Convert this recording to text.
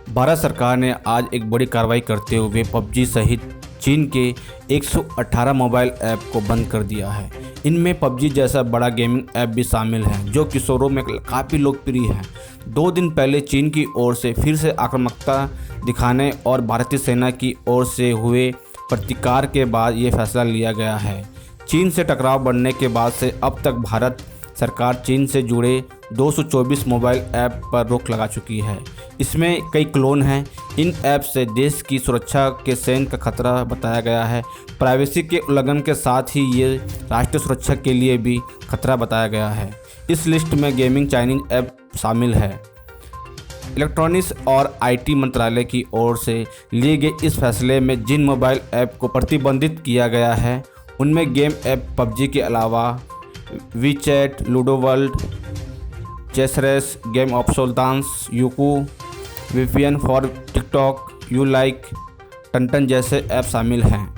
भारत सरकार ने आज एक बड़ी कार्रवाई करते हुए पबजी सहित चीन के 118 मोबाइल ऐप को बंद कर दिया है। इनमें पबजी जैसा बड़ा गेमिंग ऐप भी शामिल है जो किशोरों में काफ़ी लोकप्रिय है। 2 दिन पहले चीन की ओर से फिर से आक्रामकता दिखाने और भारतीय सेना की ओर से हुए प्रतिकार के बाद ये फैसला लिया गया है। चीन से टकराव बढ़ने के बाद से अब तक भारत सरकार चीन से जुड़े 224 मोबाइल ऐप पर रोक लगा चुकी है। इसमें कई क्लोन हैं। इन ऐप से देश की सुरक्षा के सैन्य का खतरा बताया गया है। प्राइवेसी के उल्लंघन के साथ ही ये राष्ट्रीय सुरक्षा के लिए भी खतरा बताया गया है। इस लिस्ट में गेमिंग चाइनीज ऐप शामिल है। इलेक्ट्रॉनिक्स और आईटी मंत्रालय की ओर से लिए गए इस फैसले में जिन मोबाइल ऐप को प्रतिबंधित किया गया है उनमें गेम ऐप पबजी के अलावा WeChat, Ludo World, Chess Rush, Game of Sultans, Youku, VPN for TikTok, U Like, Tantan जैसे ऐप शामिल हैं।